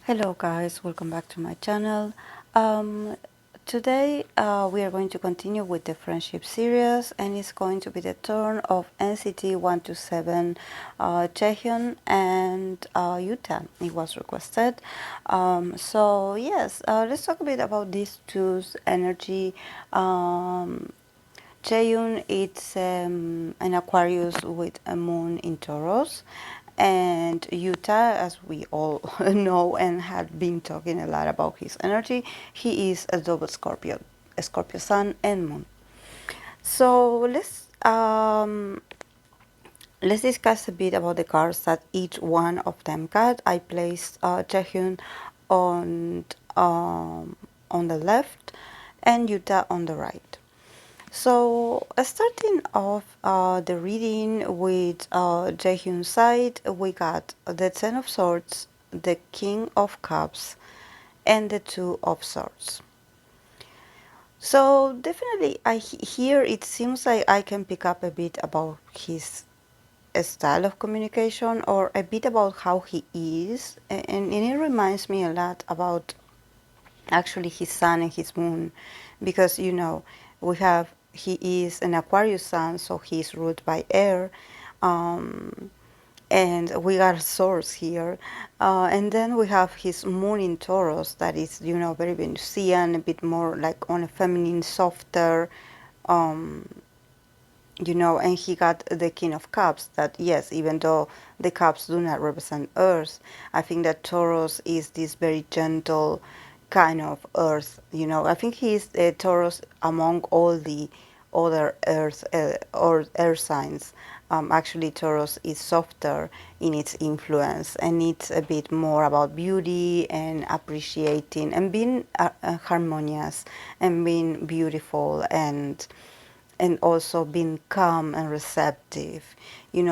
Hello guys, welcome back to my channel. Today we are going to continue with the friendship series, and it's going to be the turn of NCT127 Jaehyun and Yuta. It was requested. So yes, let's talk a bit about these two's energy. Jaehyun is an Aquarius with a moon in Taurus, and Yuta, as we all know and had been talking a lot about his energy, he is a double Scorpio, a Scorpio Sun and Moon. So let's discuss a bit about the cards that each one of them got. I placed Jaehyun on on the left and Yuta on the right. So starting off the reading with Jaehyun's side, we got the Ten of Swords, the King of Cups, and the Two of Swords. So definitely, here it seems like I can pick up a bit about his style of communication, or a bit about how he is, and it reminds me a lot about actually his sun and his moon, because we have he is an Aquarius sun, so he's ruled by air, um, and we got a source here, and then we have his moon in Taurus that is very Venusian, a bit more like on a feminine, softer, um, and he got the King of Cups. That, yes, even though the cups do not represent Earth, I think that Taurus is this very gentle kind of Earth. I think he is Taurus among all the other Earth or Earth signs. Actually, Taurus is softer in its influence, and it's a bit more about beauty and appreciating and being harmonious and being beautiful, and also being calm and receptive,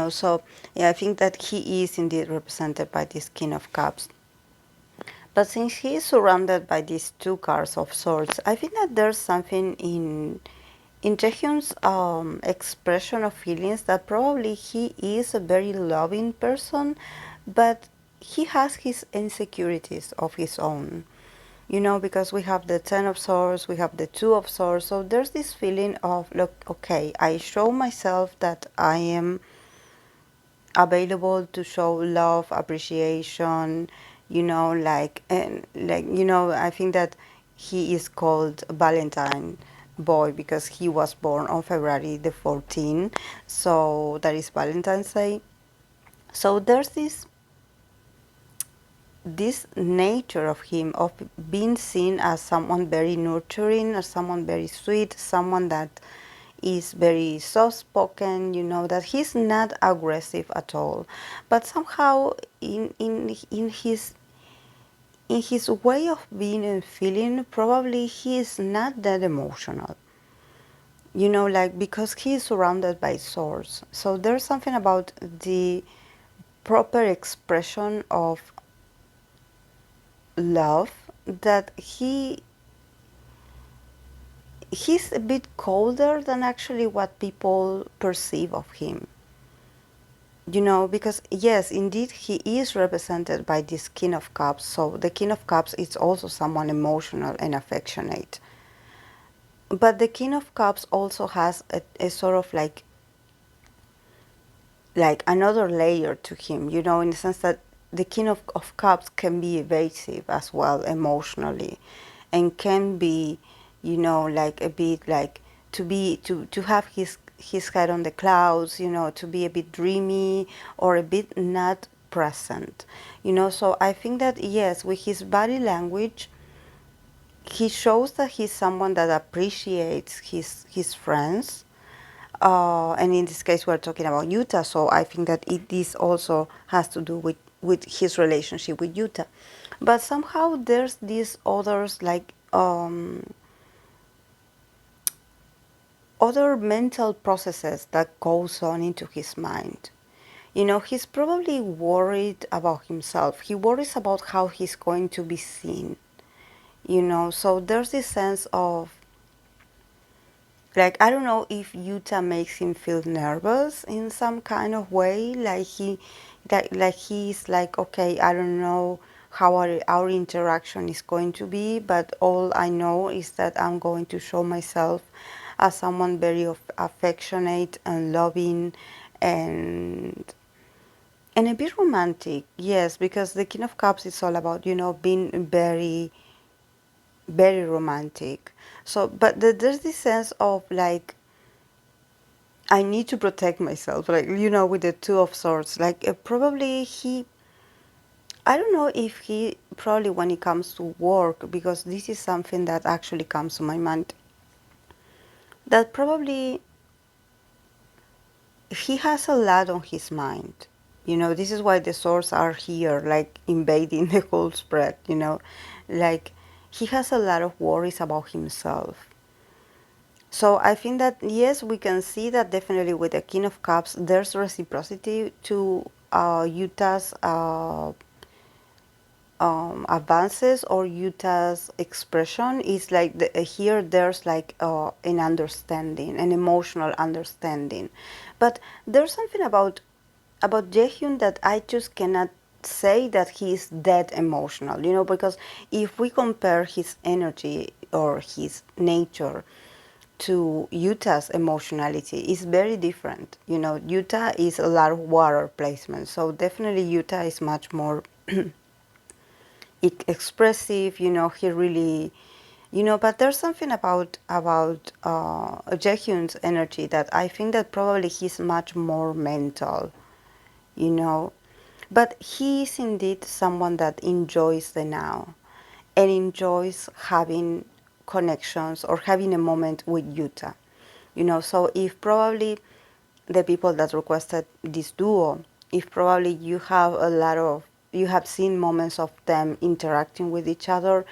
so yeah, I think that he is indeed represented by this King of Cups. But since he is surrounded by these two cards of swords, I think that there's something in Jaehyun's expression of feelings, that probably he is a very loving person, but he has his insecurities of his own, because we have the Ten of Swords, we have the Two of Swords. So there's this feeling of, look, okay, I show myself that I am available to show love, appreciation, I think that he is called Valentine boy because he was born on February the 14th. So that is Valentine's Day. So there's this nature of him of being seen as someone very nurturing, as someone very sweet, someone that is very soft-spoken, that he's not aggressive at all, but somehow in his way of being and feeling, probably he is not that emotional, because he is surrounded by swords. So there's something about the proper expression of love that he's a bit colder than actually what people perceive of him, because yes, indeed he is represented by this King of Cups. So the King of Cups is also someone emotional and affectionate, but the King of Cups also has a sort of like another layer to him, in the sense that the King of Cups can be evasive as well emotionally, and can be, like a bit like to have his head on the clouds, to be a bit dreamy or a bit not present, So I think that, yes, with his body language, he shows that he's someone that appreciates his friends, and in this case, we're talking about Yuta, so I think that this also has to do with his relationship with Yuta. But somehow there's these others, like other mental processes that goes on into his mind. He's probably worried about himself. He worries about how he's going to be seen. So there's this sense of, like, I don't know if Yuta makes him feel nervous in some kind of way, like he's like, okay, I don't know how our interaction is going to be, but all I know is that I'm going to show myself as someone very affectionate and loving, and a bit romantic. Yes, because the King of Cups is all about, being very, very romantic. So, but there's this sense of like, I need to protect myself, like, with the Two of Swords. Like, probably I don't know if he, probably when it comes to work, because this is something that actually comes to my mind, that probably he has a lot on his mind. This is why the swords are here, like invading the whole spread, like he has a lot of worries about himself. So I think that, yes, we can see that definitely with the King of Cups, there's reciprocity to Yuta's advances, or Yuta's expression is like here there's like an understanding, an emotional understanding. But there's something about Jaehyun that I just cannot say that he's that emotional, because if we compare his energy or his nature to Yuta's emotionality, it's very different. Yuta is a lot of water placement, so definitely Yuta is much more expressive. He really, but there's something about Jaehyun's energy that I think that probably he's much more mental, you know but he is indeed someone that enjoys the now, and enjoys having connections or having a moment with Yuta. So if probably the people that requested this duo, if probably you have seen moments of them interacting with each other,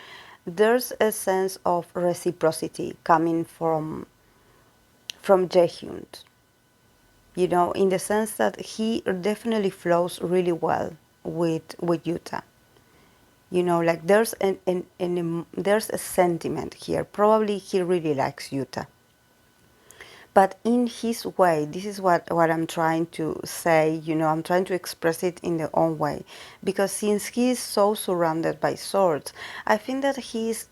there's a sense of reciprocity coming from Jaehyun, in the sense that he definitely flows really well with Yuta. Like there's a sentiment here. Probably he really likes Yuta, but in his way. This is what I'm trying to say. I'm trying to express it in their own way, because since he is so surrounded by swords, I think that he's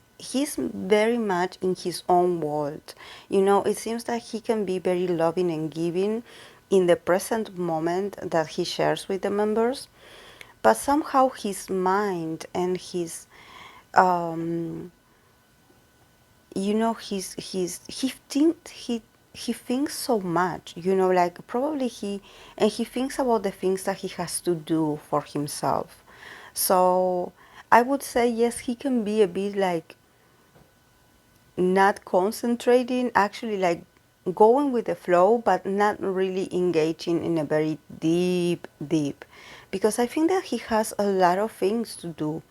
very much in his own world. It seems that he can be very loving and giving in the present moment that he shares with the members, but somehow his mind and his he thinks so much, like probably he thinks about the things that he has to do for himself. So I would say, yes, he can be a bit like not concentrating, actually like going with the flow, but not really engaging in a very deep, because I think that he has a lot of things to do.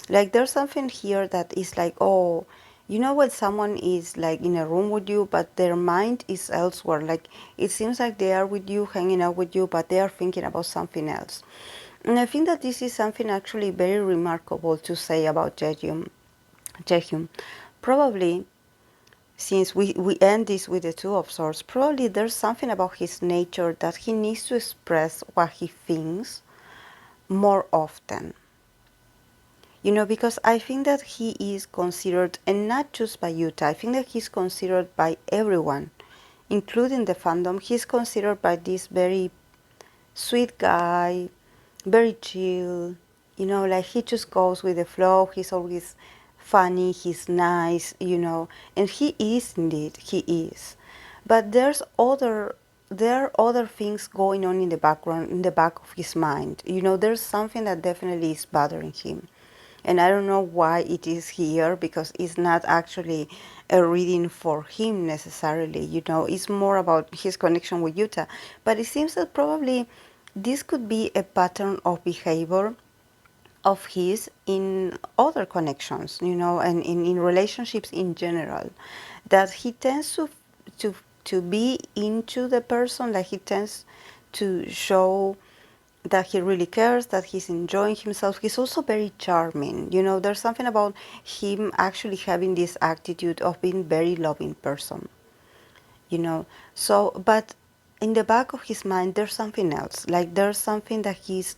Like there's something here that is like, oh, when someone is like in a room with you, but their mind is elsewhere. Like it seems like they are with you, hanging out with you, but they are thinking about something else. And I think that this is something actually very remarkable to say about Jaehyun. Probably, since we end this with the Two of Swords, probably there's something about his nature that he needs to express what he thinks more often. Because I think that he is considered, and not just by Yuta, I think that he's considered by everyone, including the fandom. He's considered by this very sweet guy, very chill, like he just goes with the flow. He's always funny, he's nice, and he is indeed, he is. But there are other things going on in the background, in the back of his mind. There's something that definitely is bothering him. And I don't know why it is here, because it's not actually a reading for him necessarily. It's more about his connection with Yuta. But it seems that probably this could be a pattern of behavior of his in other connections, and in relationships in general, that he tends to to be into the person, like he tends to show that he really cares, that he's enjoying himself. He's also very charming. There's something about him actually having this attitude of being very loving person. So, but in the back of his mind, there's something else. Like there's something that he's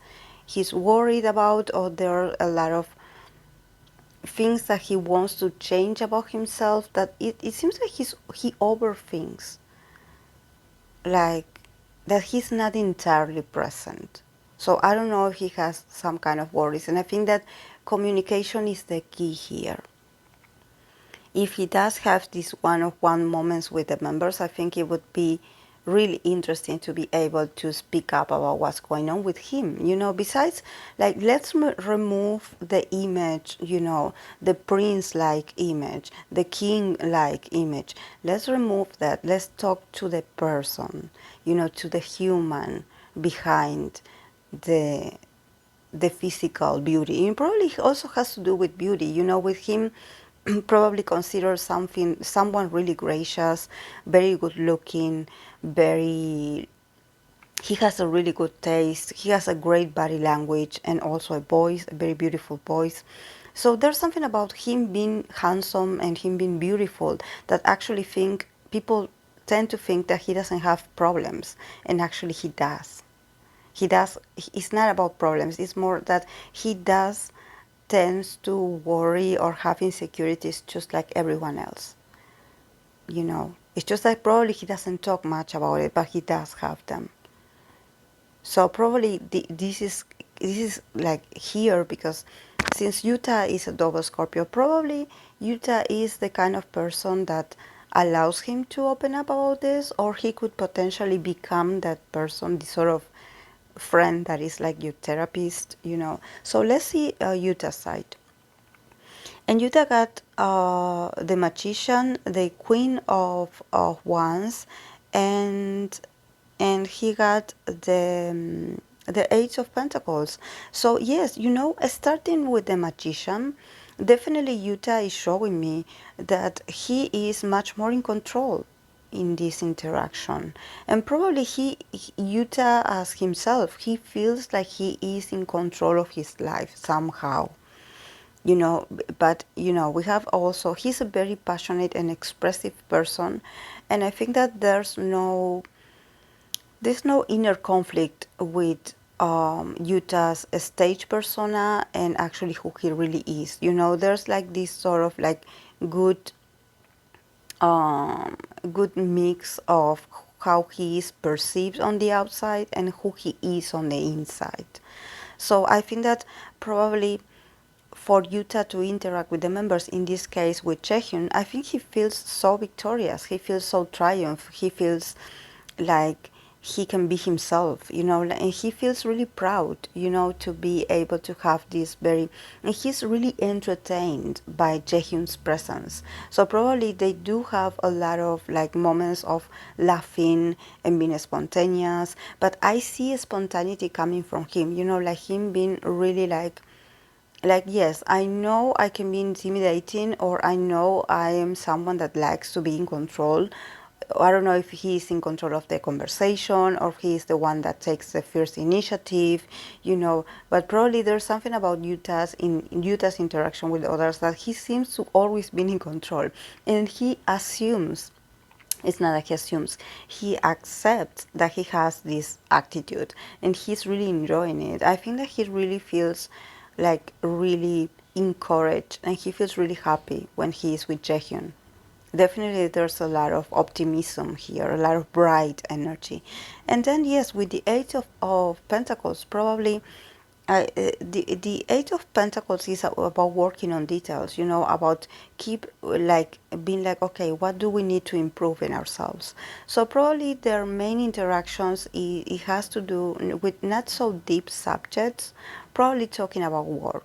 he's worried about, or there are a lot of things that he wants to change about himself, that it seems like he overthinks, like that he's not entirely present. So I don't know if he has some kind of worries, and I think that communication is the key here. If he does have these one-on-one moments with the members, I think it would be really interesting to be able to speak up about what's going on with him. Besides, like, let's remove the image, the prince-like image, the king-like image. Let's remove that. Let's talk to the person, to the human behind the the physical beauty. And probably also has to do with beauty. With him, probably consider someone really gracious, very good looking, very. He has a really good taste. He has a great body language and also a voice, a very beautiful voice. So there's something about him being handsome and him being beautiful that actually think people tend to think that he doesn't have problems, and actually he does. He does. It's not about problems. It's more that he does tends to worry or have insecurities just like everyone else. It's just that probably he doesn't talk much about it, but he does have them. So probably this is like here, because since Yuta is a double Scorpio, probably Yuta is the kind of person that allows him to open up about this, or he could potentially become that person, the sort of friend that is like your therapist. So let's see Yuta's side. And Yuta got the Magician, the Queen of Wands, and he got the Eight of Pentacles. So yes, starting with the Magician, definitely Yuta is showing me that he is much more in control in this interaction, and probably Yuta as himself, he feels like he is in control of his life somehow. But we have also, he's a very passionate and expressive person, and I think that there's no inner conflict with Utah's stage persona and actually who he really is. There's like this sort of like good good mix of how he is perceived on the outside and who he is on the inside. So I think that probably for Yuta to interact with the members, in this case with Jaehyun, I think he feels so victorious. He feels so triumph. He feels like he can be himself, and he feels really proud, to be able to have this and he's really entertained by Jaehyun's presence. So probably they do have a lot of like moments of laughing and being spontaneous, but I see spontaneity coming from him, like him being really yes, I know I can be intimidating, or I know I am someone that likes to be in control. I don't know if he's in control of the conversation or if he's the one that takes the first initiative, but probably there's something about Utah's interaction with others that he seems to always be in control, and he assumes. It's not that he assumes, he accepts that he has this attitude, and he's really enjoying it. I think that he really feels like really encouraged, and he feels really happy when he is with Jaehyun. Definitely there's a lot of optimism here, a lot of bright energy. And then yes, with the Eight of Pentacles, probably the Eight of Pentacles is about working on details, about keep like being like, okay, what do we need to improve in ourselves? So probably their main interactions, it has to do with not so deep subjects, probably talking about work.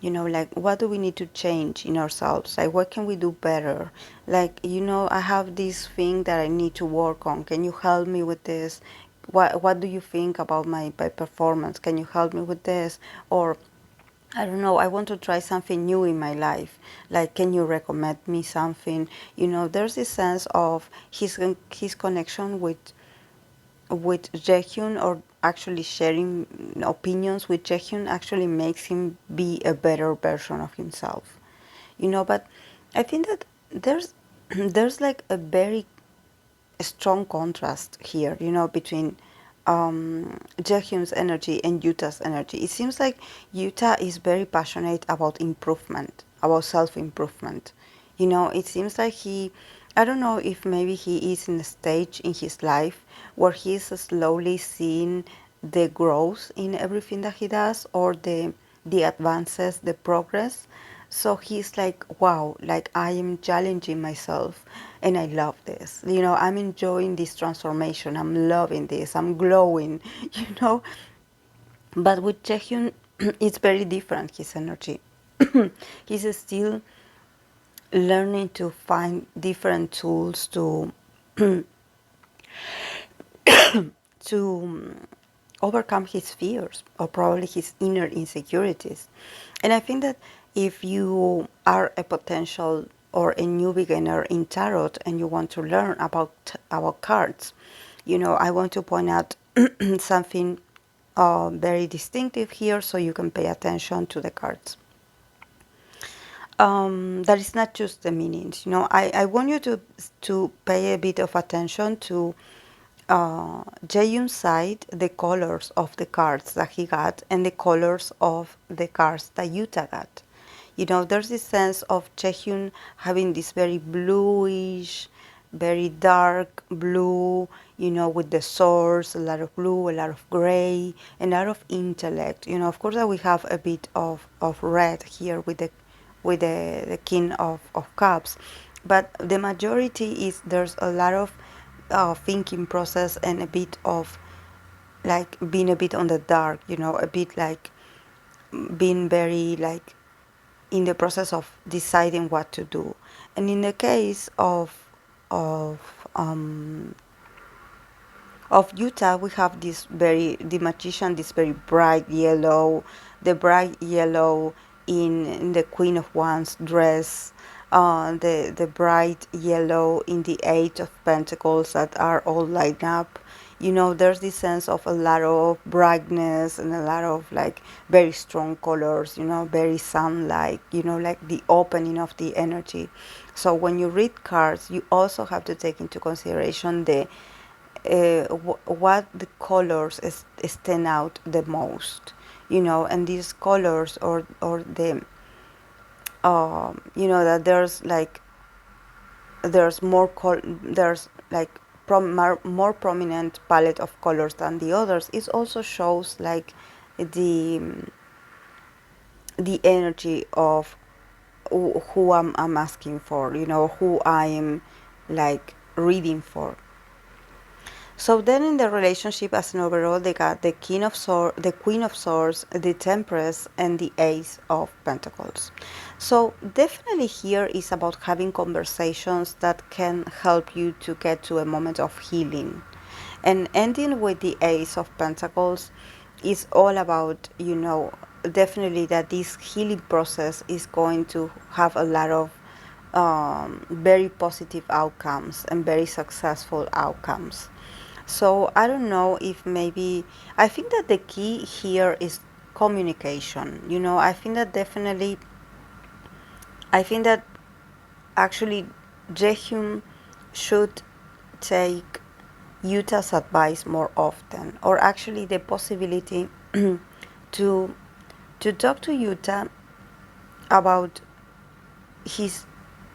Like what do we need to change in ourselves? Like what can we do better? Like, I have this thing that I need to work on. Can you help me with this? What do you think about my performance? Can you help me with this? Or I don't know, I want to try something new in my life. Like, can you recommend me something? There's this sense of his connection with Jaehyun, or actually sharing opinions with Jaehyun, actually makes him be a better version of himself. But I think that there's there's like a very strong contrast here, between Jaehyun's energy and Yuta's energy. It seems like Yuta is very passionate about improvement, about self-improvement. It seems like I don't know if maybe he is in a stage in his life where he is slowly seeing the growth in everything that he does, or the advances, the progress. So he's like, wow, like I am challenging myself and I love this. I'm enjoying this transformation. I'm loving this. I'm glowing, you know. But with Jaehyun, it's very different, his energy. He's still learning to find different tools to overcome his fears or probably his inner insecurities. And I think that if you are a potential or a new beginner in tarot and you want to learn about cards, I want to point out something very distinctive here, so you can pay attention to the cards. That is not just the meanings. I want you to pay a bit of attention to Jaehyun's side, the colors of the cards that he got and the colors of the cards that Yuta got. There's this sense of Jaehyun having this very bluish, very dark blue, with the swords, a lot of blue, a lot of gray, a lot of intellect. Of course that we have a bit of red here with the King of Cups, but the majority is there's a lot of thinking process and a bit of like being a bit on the dark, a bit like being very like in the process of deciding what to do. And in the case of um, of Utah, we have the magician, this very bright yellow, the bright yellow in the Queen of Wands dress, the bright yellow in the Eight of Pentacles that are all lined up. There's this sense of a lot of brightness and a lot of like very strong colors, very sunlight, like the opening of the energy. So when you read cards, you also have to take into consideration what the colors stand out the most, and these colors or the that there's like more prominent palette of colors than the others. It also shows like the the energy of who I'm asking for, who I am like reading for. So then in the relationship as an overall, they got the the Queen of Swords, the Tempress, and the Ace of Pentacles. So definitely here is about having conversations that can help you to get to a moment of healing. And ending with the Ace of Pentacles is all about, definitely that this healing process is going to have a lot of very positive outcomes and very successful outcomes. So I don't know if maybe, I think that the key here is communication. I think that actually Jaehyun should take Yuta's advice more often, or actually the possibility to to talk to Yuta about his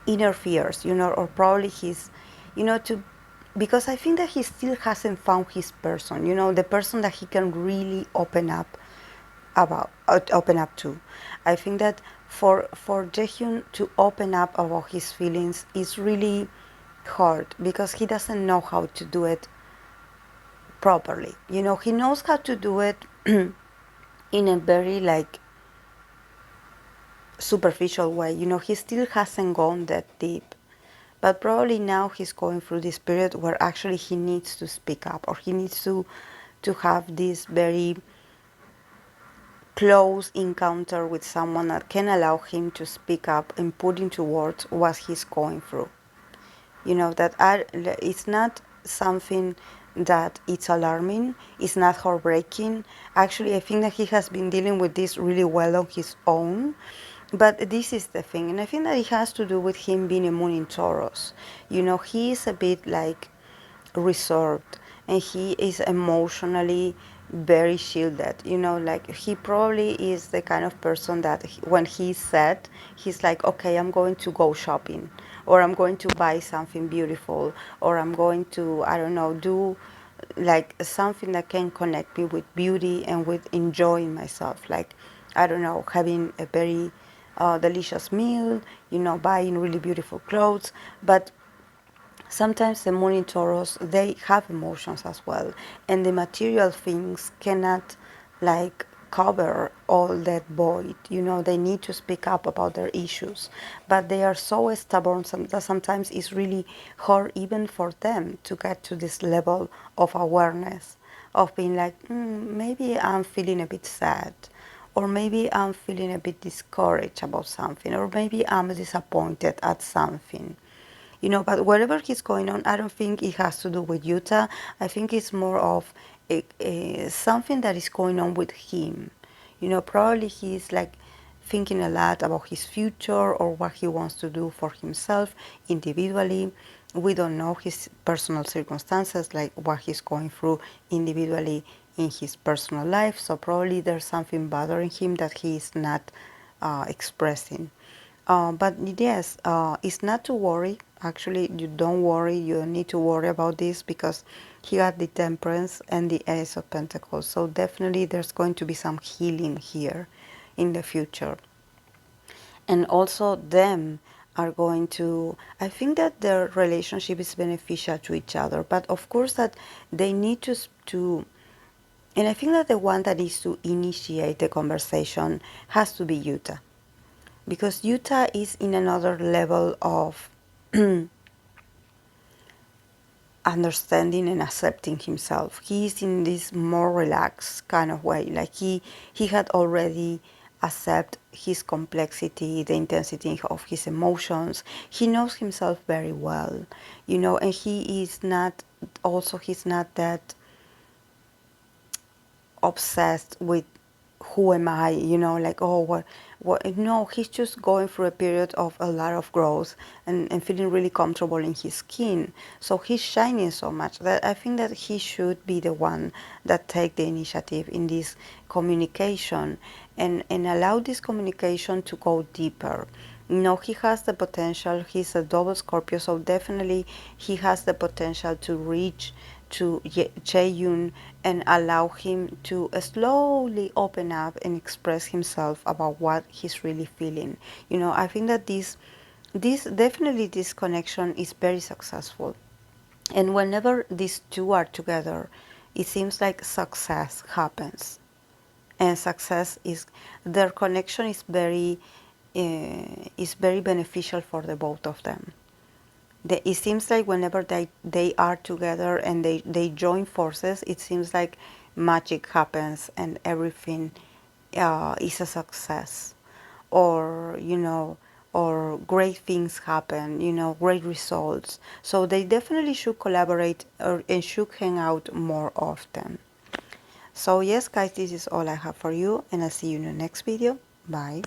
inner fears, or probably his, to because I think that he still hasn't found his person, the person that he can really open up to. I think that for Jaehyun to open up about his feelings is really hard because he doesn't know how to do it properly. He knows how to do it in a very like superficial way. He still hasn't gone that deep. But probably now he's going through this period where actually he needs to speak up, or he needs to have this very close encounter with someone that can allow him to speak up and put into words what he's going through. It's not something that it's alarming, it's not heartbreaking. Actually, I think that he has been dealing with this really well on his own. But this is the thing, and I think that it has to do with him being a moon in Taurus. He is a bit like reserved, and he is emotionally very shielded. You know, like he probably is the kind of person that when he's sad, he's like, okay, I'm going to go shopping, or I'm going to buy something beautiful, or I'm going to, I don't know, do like something that can connect me with beauty and with enjoying myself. Like, I don't know, having a very delicious meal, you know, buying really beautiful clothes. But sometimes the moon in Taurus, they have emotions as well, and the material things cannot like cover all that void. You know, they need to speak up about their issues, but they are so stubborn that sometimes it's really hard even for them to get to this level of awareness, of being like, maybe I'm feeling a bit sad, or maybe I'm feeling a bit discouraged about something, or maybe I'm disappointed at something. You know, but whatever is going on, I don't think it has to do with Utah. I think it's more of something that is going on with him. You know, probably he's like thinking a lot about his future or what he wants to do for himself individually. We don't know his personal circumstances, like what he's going through individually in his personal life. So probably there's something bothering him that he is not expressing. But yes, it's not to worry. Actually, you don't worry. You don't need to worry about this because he got the Temperance and the Ace of Pentacles. So definitely there's going to be some healing here in the future. And also them are going to, I think that their relationship is beneficial to each other. But of course that they need to, and I think that the one that needs to initiate the conversation has to be Yuta, because Yuta is in another level of understanding and accepting himself. He is in this more relaxed kind of way. Like he had already accepted his complexity, the intensity of his emotions. He knows himself very well, you know, and he is not, also he's not that obsessed with who am I, you know, like, oh, what, no, he's just going through a period of a lot of growth and feeling really comfortable in his skin. So he's shining so much that I think that he should be the one that take the initiative in this communication and allow this communication to go deeper. You know, he has the potential. He's a double Scorpio, so definitely he has the potential to reach to Jaehyun and allow him to slowly open up and express himself about what he's really feeling. You know, I think that this connection is very successful. And whenever these two are together, it seems like success happens. And success is, their connection is very beneficial for the both of them. It seems like whenever they are together and they join forces, it seems like magic happens and everything is a success. Or, you know, or great things happen, you know, great results. So they definitely should collaborate and should hang out more often. So yes, guys, this is all I have for you, and I'll see you in the next video. Bye.